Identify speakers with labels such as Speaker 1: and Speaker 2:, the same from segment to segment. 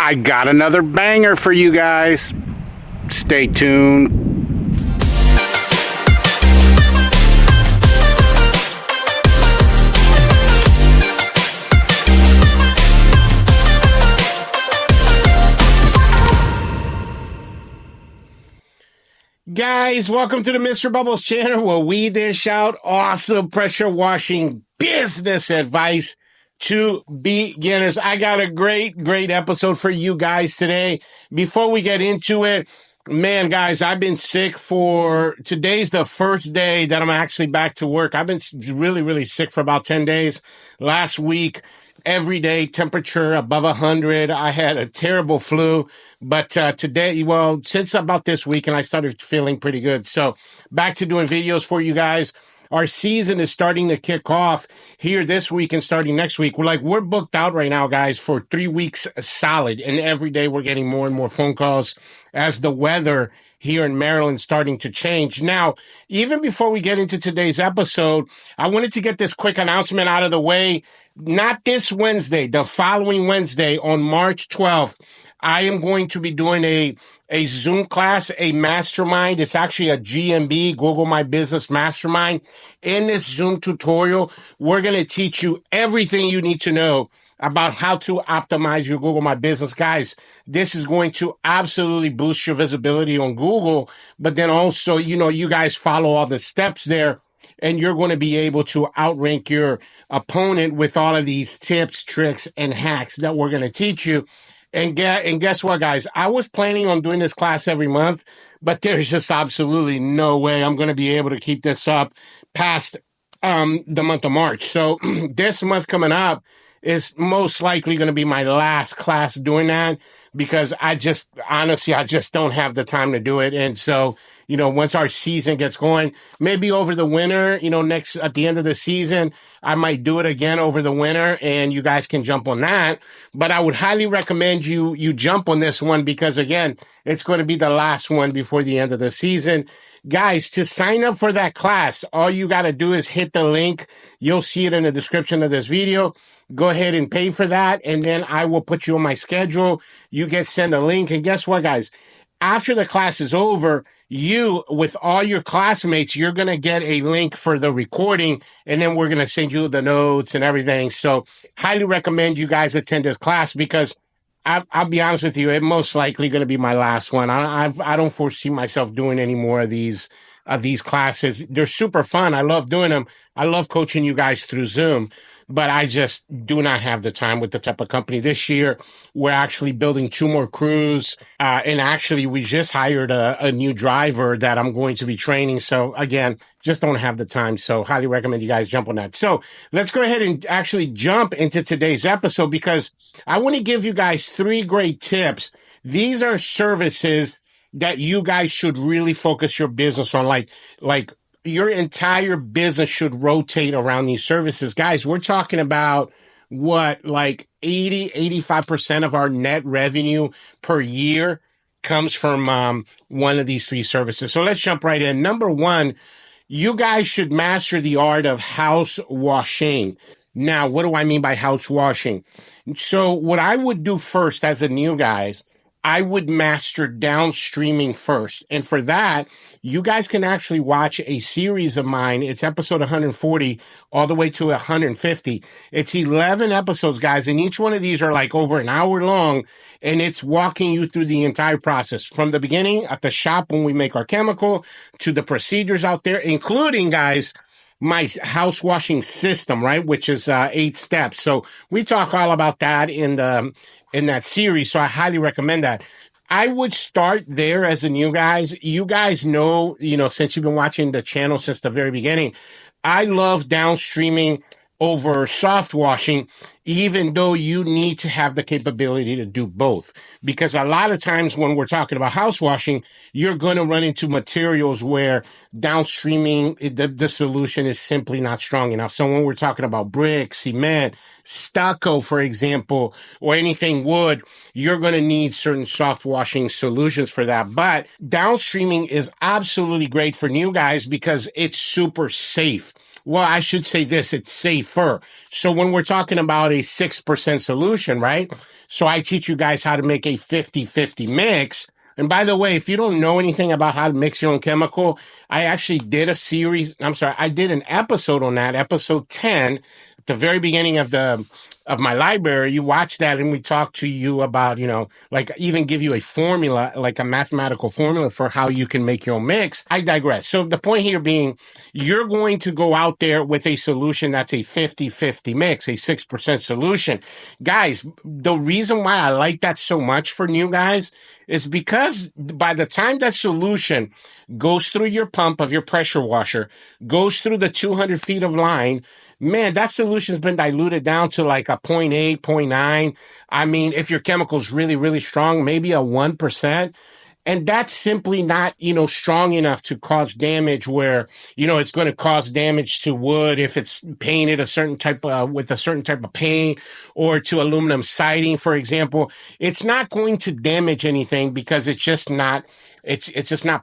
Speaker 1: I got another banger for you guys. Stay tuned. Guys, welcome to the Mr. Bubbles channel where we dish out awesome pressure washing business advice to beginners. I got a great episode for you guys today. Before we get into it, man, guys, I've been sick today's the first day that I'm actually back to work. I've been really sick for about 10 days. Last week, every day, temperature above 100. I had a terrible flu. But today, well, since about this weekend, I started feeling pretty good. So back to doing videos for you guys. Our season is starting to kick off here this week and starting next week. We're booked out right now, guys, for 3 weeks solid. And every day we're getting more and more phone calls as the weather here in Maryland starting to change. Now, even before we get into today's episode, I wanted to get this quick announcement out of the way. Not this Wednesday, the following Wednesday on March 12th, I am going to be doing a Zoom class, a mastermind. It's actually a GMB, Google My Business Mastermind. In this Zoom tutorial, we're going to teach you everything you need to know about how to optimize your Google My Business. Guys, this is going to absolutely boost your visibility on Google, but then also, you guys follow all the steps there and you're going to be able to outrank your opponent with all of these tips, tricks, and hacks that we're going to teach you. And guess what, guys? I was planning on doing this class every month, but there's just absolutely no way I'm going to be able to keep this up past the month of March. So this month coming up is most likely going to be my last class doing that because I just don't have the time to do it. And so, once our season gets going, maybe over the winter, at the end of the season, I might do it again over the winter and you guys can jump on that. But I would highly recommend you jump on this one because again, it's going to be the last one before the end of the season. Guys, to sign up for that class, all you got to do is hit the link. You'll see it in the description of this video. Go ahead and pay for that. And then I will put you on my schedule. You get sent a link. And guess what, guys? After the class is over, you, with all your classmates, you're going to get a link for the recording, and then we're going to send you the notes and everything. So highly recommend you guys attend this class because I'll be honest with you, it's most likely going to be my last one. I don't foresee myself doing any more of these classes. They're super fun. I love doing them. I love coaching you guys through Zoom. But I just do not have the time with the type of company. This year, we're actually building 2 more crews. And actually, we just hired a new driver that I'm going to be training. So again, just don't have the time. So highly recommend you guys jump on that. So let's go ahead and actually jump into today's episode because I want to give you guys 3 great tips. These are services that you guys should really focus your business on, like your entire business should rotate around these services. Guys, we're talking about like 85% of our net revenue per year comes from one of these 3 services. So let's jump right in. Number 1, you guys should master the art of house washing. Now, what do I mean by house washing? So what I would do first as a new guys, I would master downstreaming first. And for that, you guys can actually watch a series of mine. It's episode 140 all the way to 150. It's 11 episodes, guys. And each one of these are like over an hour long. And it's walking you through the entire process from the beginning at the shop when we make our chemical to the procedures out there, including, guys, my house washing system, right? Which is 8 steps. So we talk all about that in that series. So I highly recommend that. I would start there as a new guys. You guys know, since you've been watching the channel since the very beginning, I love downstreaming over soft washing, even though you need to have the capability to do both. Because a lot of times when we're talking about house washing, you're going to run into materials where downstreaming, the solution is simply not strong enough. So when we're talking about brick, cement, stucco, for example, or anything wood, you're going to need certain soft washing solutions for that. But downstreaming is absolutely great for new guys because it's super safe. Well, I should say this, it's safer. So when we're talking about a 6% solution, right? So I teach you guys how to make a 50-50 mix. And by the way, if you don't know anything about how to mix your own chemical, I actually did I did an episode on that, episode 10, at the very beginning of my library. You watch that and we talk to you about, like even give you a formula, like a mathematical formula for how you can make your own mix. I digress. So the point here being, you're going to go out there with a solution that's a 50-50 mix, a 6% solution. Guys, the reason why I like that so much for new guys is because by the time that solution goes through your pump of your pressure washer, goes through the 200 feet of line, man, that solution's been diluted down to like a 0.8, 0.9. I mean, if your chemical's really, really strong, maybe a 1%. And that's simply not, strong enough to cause damage where, it's going to cause damage to wood if it's painted with a certain type of paint, or to aluminum siding, for example. It's not going to damage anything because it's just not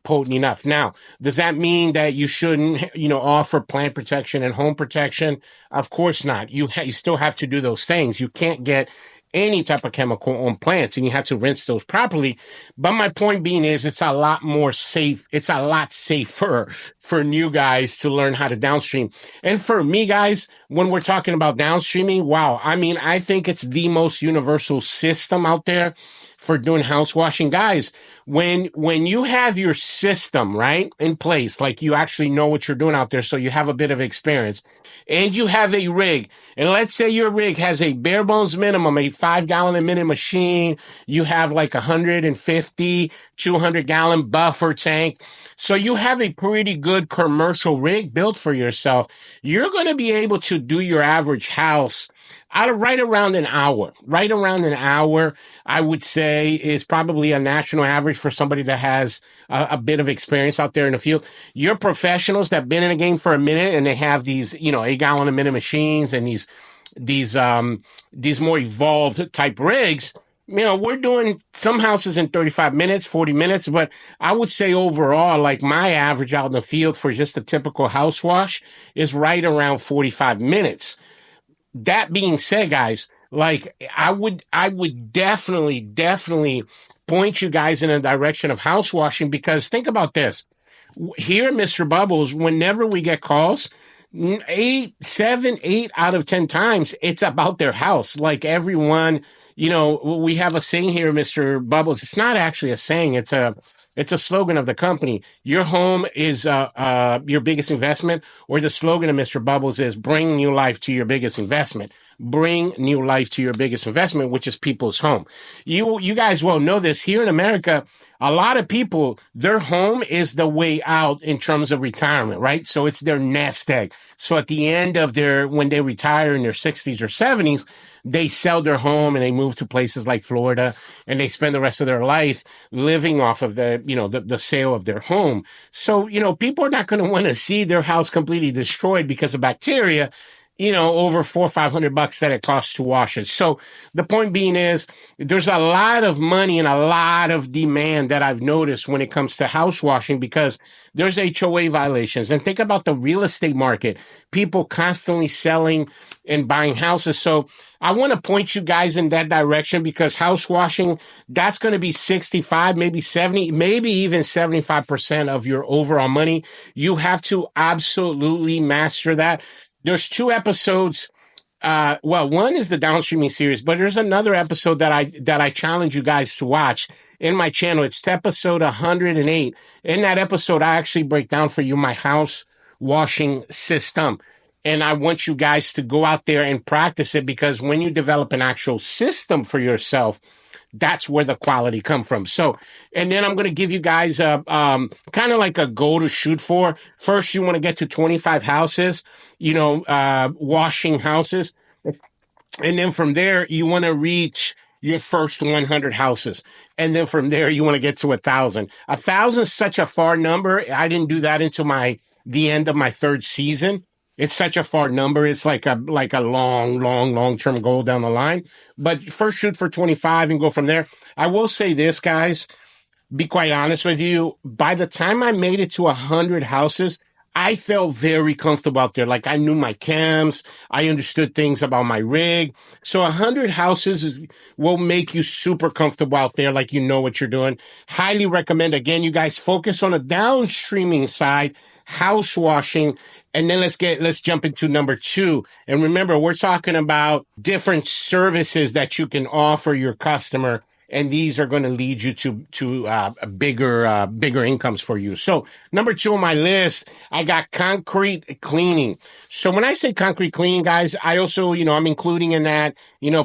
Speaker 1: potent enough. Now, does that mean that you shouldn't, offer plant protection and home protection? Of course not. You still have to do those things. You can't get any type of chemical on plants, and you have to rinse those properly. But my point being is it's a lot more safe. It's a lot safer for new guys to learn how to downstream. And for me, guys, when we're talking about downstreaming, wow, I mean, I think it's the most universal system out there for doing house washing. Guys, when you have your system, right, in place, like you actually know what you're doing out there, so you have a bit of experience, and you have a rig, and let's say your rig has a bare bones minimum, a 5-gallon-a-minute machine, you have like 150, 200-gallon buffer tank, so you have a pretty good commercial rig built for yourself, you're going to be able to do your average house right around an hour. Right around an hour, I would say, is probably a national average for somebody that has a bit of experience out there in the field. Your professionals that have been in the game for a minute and they have these, 8-gallon-a-minute machines and these more evolved type rigs, we're doing some houses in 35 minutes, 40 minutes, but I would say overall, like my average out in the field for just a typical house wash is right around 45 minutes. That being said, guys, like I would definitely point you guys in a direction of house washing, because think about this. Here at Mr. Bubbles, whenever we get calls, 7, 8 out of 10 times, it's about their house. Like everyone, we have a saying here, Mr. Bubbles. It's not actually a saying. It's a slogan of the company. Your home is your biggest investment, or the slogan of Mr. Bubbles is bring new life to your biggest investment. Bring new life to your biggest investment, which is people's home. You guys well know this. Here in America, a lot of people, their home is the way out in terms of retirement, right? So it's their nest egg. So at the end of when they retire in their 60s or 70s, they sell their home and they move to places like Florida, and they spend the rest of their life living off of the sale of their home. So, people are not going to want to see their house completely destroyed because of bacteria, over $400 or $500 that it costs to wash it. So the point being is there's a lot of money and a lot of demand that I've noticed when it comes to house washing, because there's HOA violations. And think about the real estate market, people constantly selling and buying houses. So I want to point you guys in that direction, because house washing, that's going to be 65, maybe 70, maybe even 75% of your overall money. You have to absolutely master that. There's 2 episodes. One is the downstreaming series, but there's another episode that I challenge you guys to watch in my channel. It's episode 108. In that episode, I actually break down for you my house washing system. And I want you guys to go out there and practice it, because when you develop an actual system for yourself, that's where the quality come from. So, and then I'm going to give you guys kind of like a goal to shoot for. First, you want to get to 25 houses, washing houses. And then from there, you want to reach your first 100 houses. And then from there, you want to get to 1,000. 1,000 is such a far number. I didn't do that until the end of my 3rd season. It's such a far number. It's like a long-term goal down the line. But first shoot for 25 and go from there. I will say this, guys, be quite honest with you. By the time I made it to 100 houses, I felt very comfortable out there. Like I knew my cams. I understood things about my rig. So 100 houses will make you super comfortable out there. Like you know what you're doing. Highly recommend. Again, you guys focus on the downstreaming side, house washing. And then let's jump into number 2. And remember, we're talking about different services that you can offer your customer. And these are going to lead you to bigger incomes for you. So number 2 on my list, I got concrete cleaning. So when I say concrete cleaning, guys, I also, I'm including in that,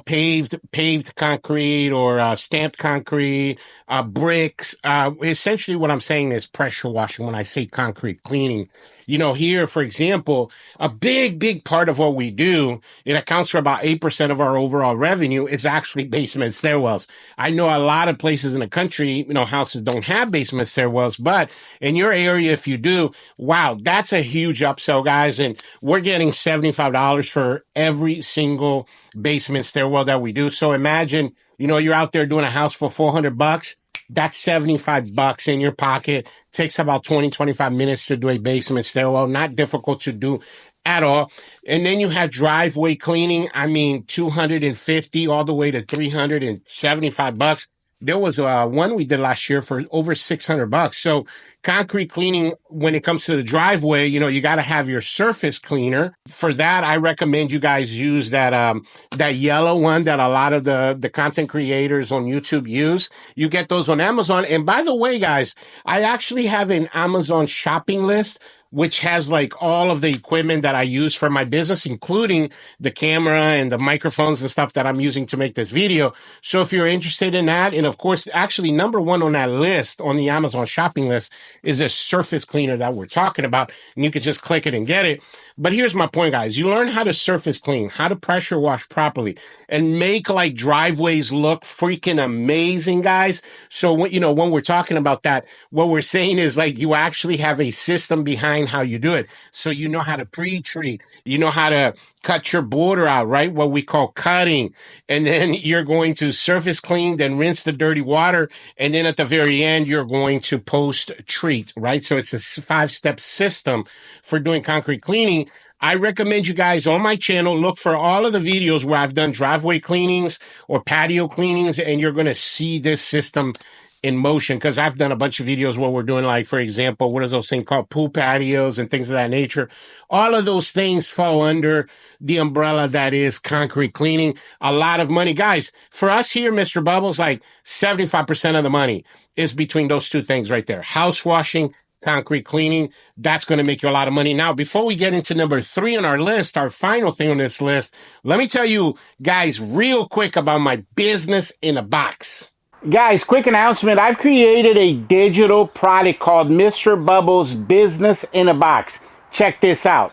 Speaker 1: paved concrete or stamped concrete, bricks. Essentially what I'm saying is pressure washing when I say concrete cleaning. Here, for example, a big part of what we do, it accounts for about 8% of our overall revenue, is actually basement stairwells. I know a lot of places in the country, houses don't have basement stairwells, but in your area, if you do, wow, that's a huge upsell, guys. And we're getting $75 for every single basement stairwell that we do. So imagine, you're out there doing a house for $400. That's $75 in your pocket. Takes about 25 minutes to do a basement stairwell. Not difficult to do at all. And then you have driveway cleaning. I mean, 250 all the way to $375. There was one we did last year for over $600. So concrete cleaning, when it comes to the driveway, you got to have your surface cleaner. For that, I recommend you guys use that yellow one that a lot of the content creators on YouTube use. You get those on Amazon. And by the way, guys, I actually have an Amazon shopping list, which has like all of the equipment that I use for my business, including the camera and the microphones and stuff that I'm using to make this video. So if you're interested in that, and of course, actually number 1 on that list, on the Amazon shopping list, is a surface cleaner that we're talking about. And you can just click it and get it. But here's my point, guys. You learn how to surface clean, how to pressure wash properly, and make like driveways look freaking amazing, guys. So when we're talking about that, what we're saying is like you actually have a system behind how you do it. So you know how to pre-treat, you know how to cut your border out, right? What we call cutting. And then you're going to surface clean, then rinse the dirty water. And then at the very end, you're going to post-treat, right? So it's a 5-step system for doing concrete cleaning. I recommend you guys on my channel look for all of the videos where I've done driveway cleanings or patio cleanings, and you're going to see this system in motion, because I've done a bunch of videos where we're doing, like, for example, what is those things called, pool patios and things of that nature. All of those things fall under the umbrella that is concrete cleaning. A lot of money, guys. For us here, Mr. Bubbles, like 75% of the money is between those 2 things right there: house washing, concrete cleaning. That's going to make you a lot of money. Now, before we get into number 3 on our list, our final thing on this list, let me tell you guys real quick about my business in a box. Guys, quick announcement. I've created a digital product called Mr. Bubbles Business in a Box. Check this out.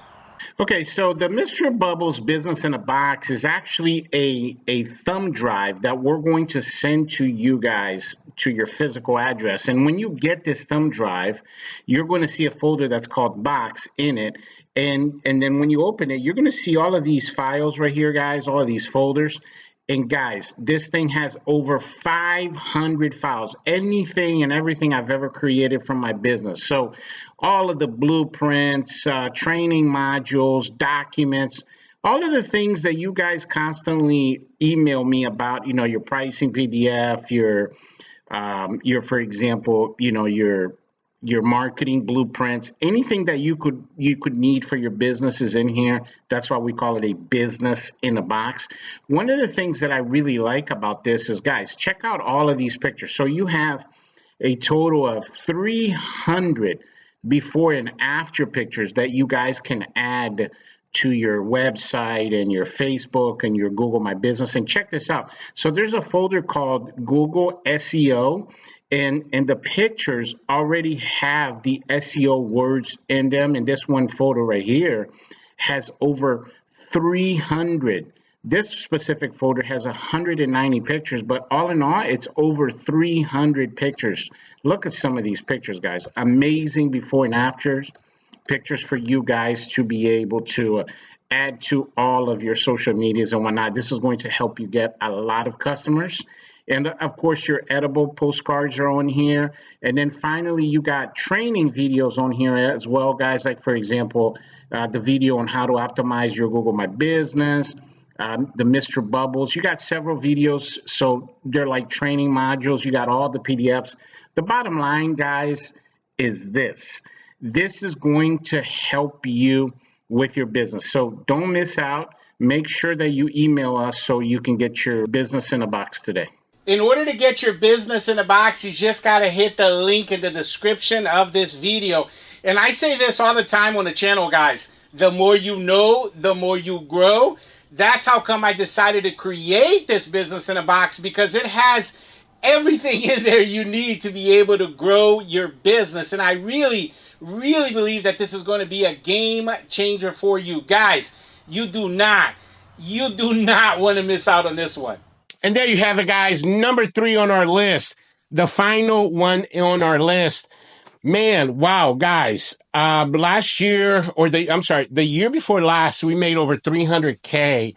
Speaker 1: Okay, so the Mr. Bubbles Business in a Box is actually a thumb drive that we're going to send to you guys to your physical address. And when you get this thumb drive, you're going to see a folder that's called Box in it. And then when you open it, you're going to see all of these files right here, guys, all of these folders. And guys, this thing has over 500 files, anything and everything I've ever created from my business. So all of the blueprints, training modules, documents, all of the things that you guys constantly email me about, your pricing PDF, your for example, your marketing blueprints, anything that you could need for your business is in here. That's why we call it a business in a box. One of the things that I really like about this is, guys, check out all of these pictures. So you have a total of 300 before and after pictures that you guys can add to your website and your Facebook and your Google My Business. And check this out. So there's a folder called Google SEO. And the pictures already have the SEO words in them. And this one photo right here has over 300. This specific folder has 190 pictures, but all in all, it's over 300 pictures. Look at some of these pictures, guys. Amazing before and afters pictures for you guys to be able to add to all of your social medias and whatnot. This is going to help you get a lot of customers And of course, your edible postcards are on here. And then finally, you got training videos on here as well, guys. Like, for example, the video on how to optimize your Google My Business, the Mr. Bubbles. You got several videos. So they're like training modules. You got all the PDFs. The bottom line, guys, is this. This is going to help you with your business. So don't miss out. Make sure that you email us so you can get your business in a box today. In order to get your business in a box, you just got to hit the link in the description of this video. And I say this all the time on the channel, guys. The more you know, the more you grow. That's how come I decided to create this business in a box, because it has everything in there you need to be able to grow your business. And I really believe that this is going to be a game changer for you. Guys, you do not want to miss out on this one. And there you have it, guys. Number 3 on our list, the final one on our list. Man, wow, guys. Last year, the year before last, we made over $300K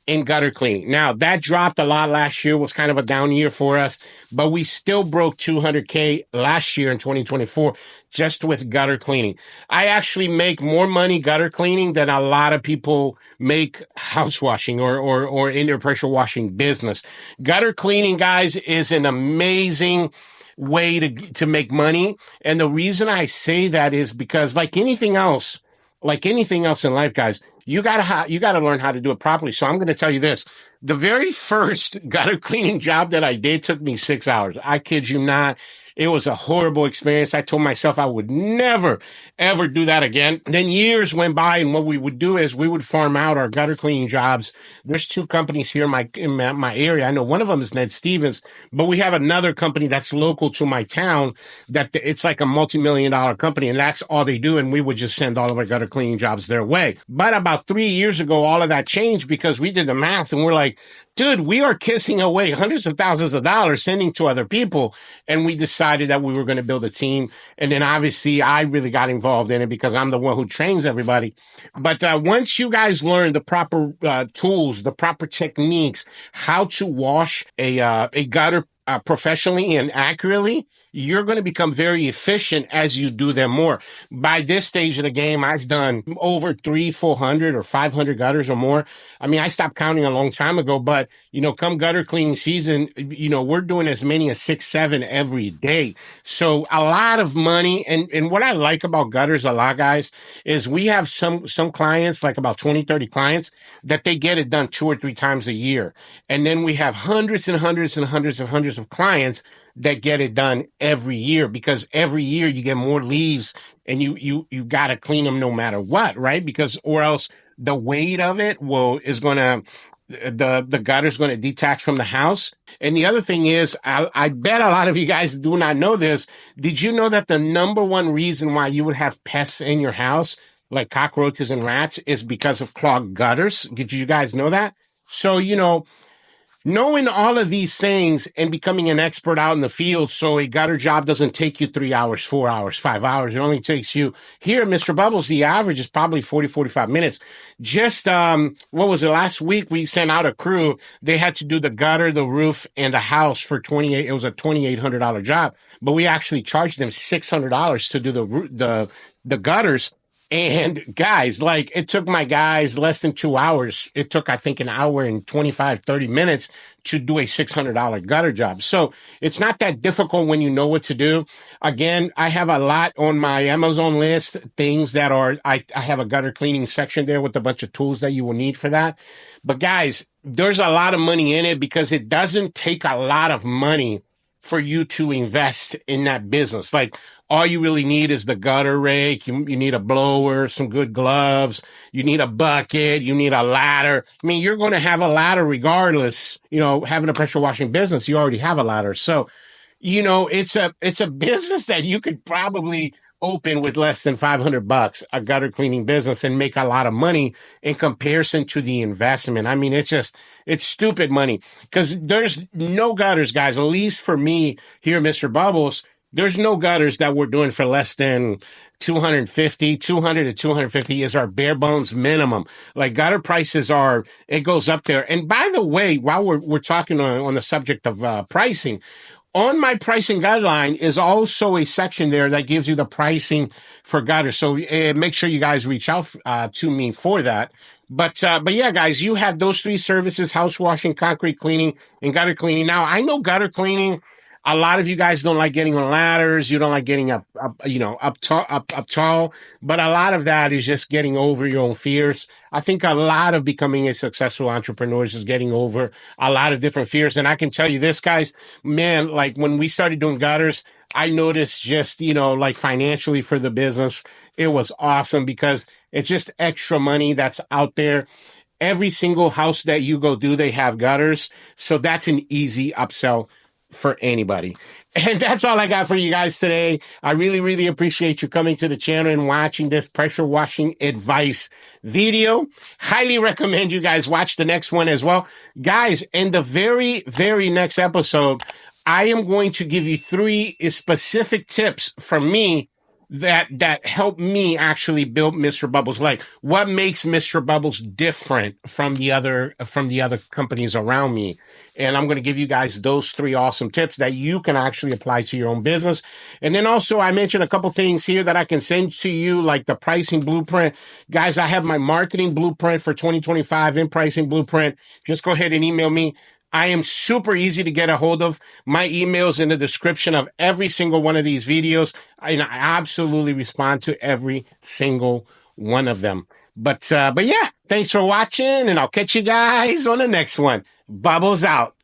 Speaker 1: in gutter cleaning. Now, that dropped a lot last year, was kind of a down year for us, but we still broke $200K last year in 2024 just with gutter cleaning. I actually make more money gutter cleaning than a lot of people make house washing or in their pressure washing business. Gutter cleaning, guys, is an amazing way to make money. And the reason I say that is because like anything else in life, guys, you gotta learn how to do it properly. So I'm going to tell you this. The very first gutter cleaning job that I did took me 6 hours. I kid you not. It was a horrible experience. I told myself I would never, ever do that again. Then years went by, and what we would do is we would farm out our gutter cleaning jobs. There's 2 companies here in my area. I know one of them is Ned Stevens, but we have another company that's local to my town that it's like a multi-million-dollar company, and that's all they do. And we would just send all of our gutter cleaning jobs their way. But about 3 years ago, all of that changed because we did the math, and we're like, dude, we are kissing away hundreds of thousands of dollars sending to other people. And we decided that we were going to build a team. And then obviously I really got involved in it because I'm the one who trains everybody. But once you guys learn the proper tools, the proper techniques, how to wash a gutter professionally and accurately, you're going to become very efficient as you do them more. By this stage of the game, I've done over 300, 400 or 500 gutters or more. I mean, I stopped counting a long time ago, but come gutter cleaning season, we're doing as many as 6, 7 every day. So a lot of money. And what I like about gutters a lot, guys, is we have some clients, like about 20, 30 clients, that they get it done 2 or 3 times a year. And then we have hundreds and hundreds and hundreds and hundreds of clients that get it done every year, because every year you get more leaves and you got to clean them no matter what, right? Because or else the weight of it the gutter's going to detach from the house. And the other thing is, I bet a lot of you guys do not know this. Did you know that the number one reason why you would have pests in your house, like cockroaches and rats, is because of clogged gutters? Did you guys know that? So, knowing all of these things and becoming an expert out in the field, so a gutter job doesn't take you 3 hours, 4 hours, 5 hours. It only takes you, here at Mr. Bubbles, the average is probably 40, 45 minutes. Just, what was it? Last week, we sent out a crew. They had to do the gutter, the roof, and the house for it was a $2,800 job, but we actually charged them $600 to do the gutters. And guys, like, it took my guys less than 2 hours. It took, I think, an hour and 25, 30 minutes to do a $600 gutter job. So it's not that difficult when you know what to do. Again, I have a lot on my Amazon list, things that I have a gutter cleaning section there with a bunch of tools that you will need for that. But guys, there's a lot of money in it because it doesn't take a lot of money for you to invest in that business. Like, all you really need is the gutter rake. You need a blower, some good gloves. You need a bucket. You need a ladder. I mean, you're going to have a ladder regardless. Having a pressure washing business, you already have a ladder. So, it's a business that you could probably open with less than $500, a gutter cleaning business, and make a lot of money in comparison to the investment. I mean, it's stupid money because there's no gutters, guys, at least for me here, Mr. Bubbles. There's no gutters that we're doing for less than 250, 200 to 250 is our bare bones minimum. Like gutter prices are, it goes up there. And by the way, while we're talking on the subject of pricing, on my pricing guideline is also a section there that gives you the pricing for gutters. So make sure you guys reach out to me for that. But yeah, guys, you have those three services: house washing, concrete cleaning, and gutter cleaning. Now, I know gutter cleaning, a lot of you guys don't like getting on ladders. You don't like getting up tall. But a lot of that is just getting over your own fears. I think a lot of becoming a successful entrepreneur is just getting over a lot of different fears. And I can tell you this, guys, man, like when we started doing gutters, I noticed just, like financially for the business, it was awesome because it's just extra money that's out there. Every single house that you go do, they have gutters. So that's an easy upsell for anybody. And that's all I got for you guys today. I really, really appreciate you coming to the channel and watching this pressure washing advice video. Highly recommend you guys watch the next one as well. Guys, in the very, very next episode, I am going to give you 3 specific tips from me that help me actually build Mr. Bubbles. Like what makes Mr. Bubbles different from the other companies around me. And I'm going to give you guys those 3 awesome tips that you can actually apply to your own business. And then also I mentioned a couple things here that I can send to you, like the pricing blueprint. Guys, I have my marketing blueprint for 2025 and pricing blueprint. Just go ahead and email me. I am super easy to get a hold of. My email's in the description of every single one of these videos. I absolutely respond to every single one of them. But yeah, thanks for watching, and I'll catch you guys on the next one. Bubbles out.